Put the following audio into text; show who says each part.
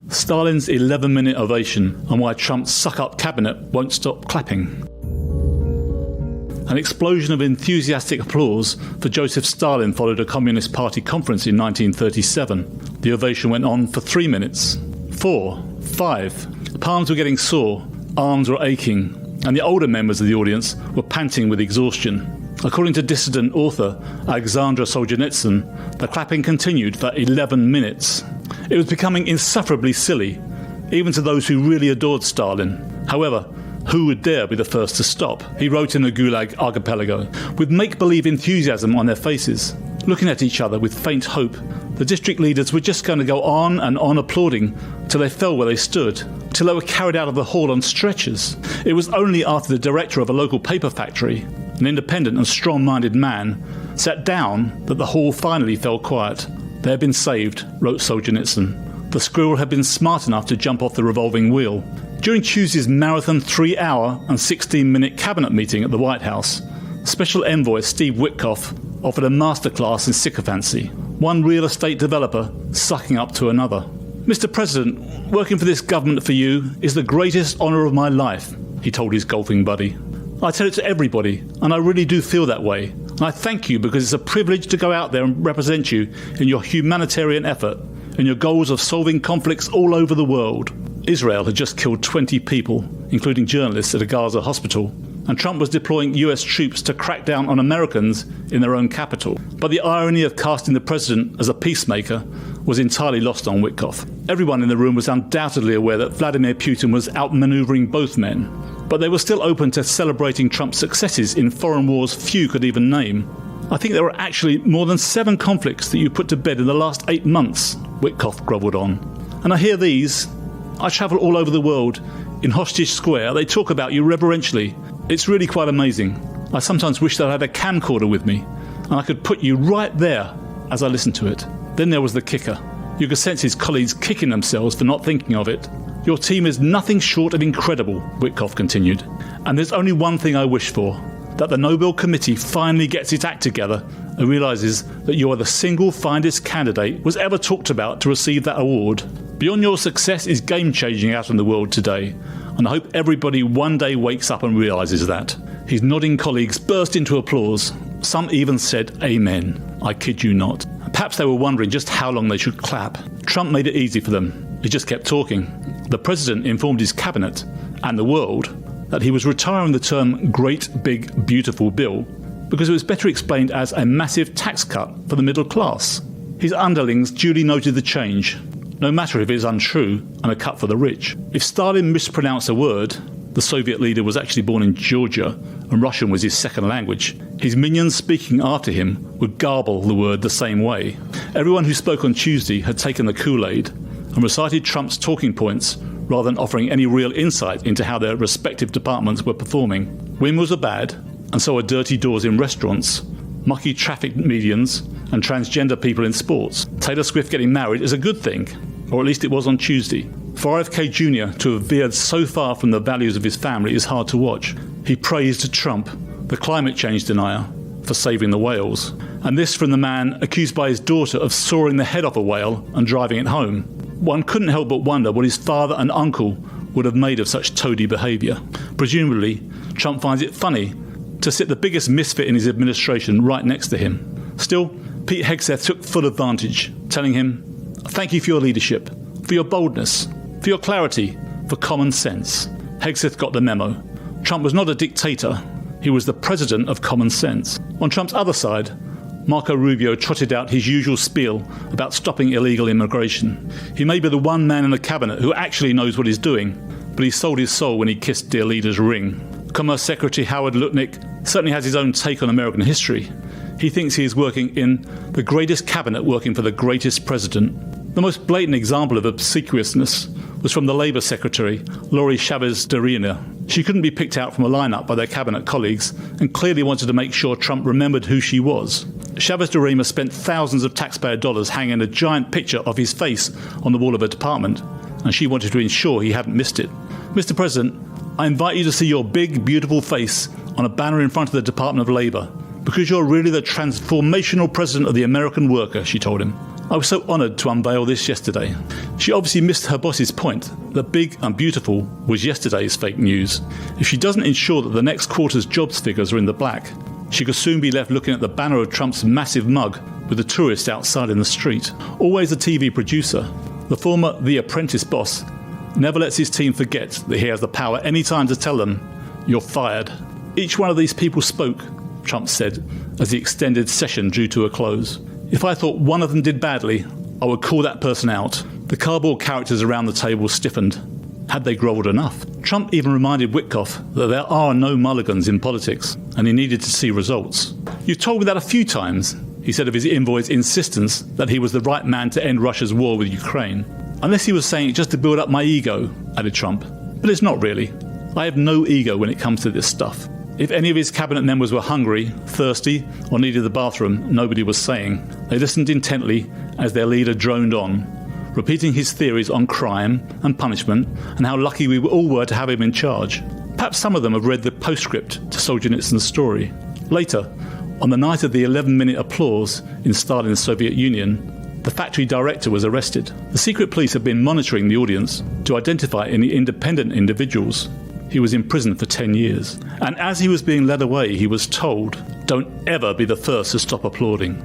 Speaker 1: Stalin's 11-minute ovation and why Trump's suck-up cabinet won't stop clapping. An explosion of enthusiastic applause for Joseph Stalin followed a Communist Party conference in 1937. The ovation went on for 3 minutes. 4, 5. Palms were getting sore, arms were aching, and the older members of the audience were panting with exhaustion. According to dissident author Alexandra Solzhenitsyn, the clapping continued for 11 minutes. It was becoming insufferably silly, even to those who really adored Stalin. However, who would dare be the first to stop? He wrote in the Gulag Archipelago, with make-believe enthusiasm on their faces. Looking at each other with faint hope, the district leaders were just going to go on and on applauding till they fell where they stood, till they were carried out of the hall on stretchers. It was only after the director of a local paper factory, an independent and strong-minded man, sat down that the hall finally fell quiet. They had been saved, wrote Solzhenitsyn. The squirrel had been smart enough to jump off the revolving wheel. During Tuesday's marathon 3-hour and 16-minute cabinet meeting at the White House, Special Envoy Steve Witkoff offered a masterclass in sycophancy, one real estate developer sucking up to another. "Mr. President, working for this government for you is the greatest honour of my life," he told his golfing buddy. "I tell it to everybody, and I really do feel that way. And I thank you because it's a privilege to go out there and represent you in your humanitarian effort and your goals of solving conflicts all over the world." Israel had just killed 20 people, including journalists, at a Gaza hospital, and Trump was deploying US troops to crack down on Americans in their own capital. But the irony of casting the president as a peacemaker was entirely lost on Witkoff. Everyone in the room was undoubtedly aware that Vladimir Putin was outmanoeuvring both men, but they were still open to celebrating Trump's successes in foreign wars few could even name. "I think there were actually more than 7 conflicts that you put to bed in the last 8 months, Witkoff grovelled on. "And I hear these. I travel all over the world. In Hostage Square, they talk about you reverentially. It's really quite amazing. I sometimes wish that I had a camcorder with me, and I could put you right there as I listen to it." Then there was the kicker. You could sense his colleagues kicking themselves for not thinking of it. "Your team is nothing short of incredible," Witkoff continued. "And there's only one thing I wish for, that the Nobel Committee finally gets its act together and realises that you are the single finest candidate was ever talked about to receive that award. Beyond your success is game-changing out in the world today, and I hope everybody one day wakes up and realises that." His nodding colleagues burst into applause. Some even said amen. I kid you not. Perhaps they were wondering just how long they should clap. Trump made it easy for them. He just kept talking. The president informed his cabinet and the world that he was retiring the term Great Big Beautiful Bill because it was better explained as a massive tax cut for the middle class. His underlings duly noted the change, no matter if it is untrue and a cut for the rich. If Stalin mispronounced a word, the Soviet leader was actually born in Georgia and Russian was his second language, his minions speaking after him would garble the word the same way. Everyone who spoke on Tuesday had taken the Kool-Aid and recited Trump's talking points rather than offering any real insight into how their respective departments were performing. Windmills are bad, and so are dirty doors in restaurants, mucky traffic medians, and transgender people in sports. Taylor Swift getting married is a good thing, or at least it was on Tuesday. For RFK Jr. to have veered so far from the values of his family is hard to watch. He praised Trump, the climate change denier, for saving the whales. And this from the man accused by his daughter of sawing the head off a whale and driving it home. One couldn't help but wonder what his father and uncle would have made of such toady behaviour. Presumably, Trump finds it funny to sit the biggest misfit in his administration right next to him. Still, Pete Hegseth took full advantage, telling him, "Thank you for your leadership, for your boldness, for your clarity, for common sense." Hegseth got the memo. Trump was not a dictator, he was the president of common sense. On Trump's other side, Marco Rubio trotted out his usual spiel about stopping illegal immigration. He may be the one man in the cabinet who actually knows what he's doing, but he sold his soul when he kissed dear leader's ring. Commerce Secretary Howard Lutnick certainly has his own take on American history. He thinks he is working in the greatest cabinet working for the greatest president. The most blatant example of obsequiousness was from the Labour Secretary, Lori Chavez de Reina. She couldn't be picked out from a lineup by their cabinet colleagues and clearly wanted to make sure Trump remembered who she was. Chavez de Reina spent thousands of taxpayer dollars hanging a giant picture of his face on the wall of her department, and she wanted to ensure he hadn't missed it. "Mr. President, I invite you to see your big, beautiful face on a banner in front of the Department of Labour, because you're really the transformational president of the American worker," she told him. I was so honoured to unveil this yesterday. She obviously missed her boss's point that big and beautiful was yesterday's fake news. If she doesn't ensure that the next quarter's jobs figures are in the black, she could soon be left looking at the banner of Trump's massive mug with the tourists outside in the street. Always a TV producer, the former The Apprentice boss never lets his team forget that he has the power anytime to tell them, "You're fired." Each one of these people spoke, Trump said, as the extended session drew to a close. If I thought one of them did badly, I would call that person out. The cardboard characters around the table stiffened. Had they grovelled enough? Trump even reminded Witkoff that there are no mulligans in politics, and he needed to see results. "You've told me that a few times," he said of his envoy's insistence that he was the right man to end Russia's war with Ukraine. "Unless he was saying it just to build up my ego," added Trump. "But it's not really. I have no ego when it comes to this stuff." If any of his cabinet members were hungry, thirsty, or needed the bathroom, nobody was saying. They listened intently as their leader droned on, repeating his theories on crime and punishment and how lucky we all were to have him in charge. Perhaps some of them have read the postscript to Solzhenitsyn's story. Later, on the night of the 11-minute applause in Stalin's Soviet Union, the factory director was arrested. The secret police have been monitoring the audience to identify any independent individuals. He was in prison for 10 years. And as he was being led away, he was told, "Don't ever be the first to stop applauding."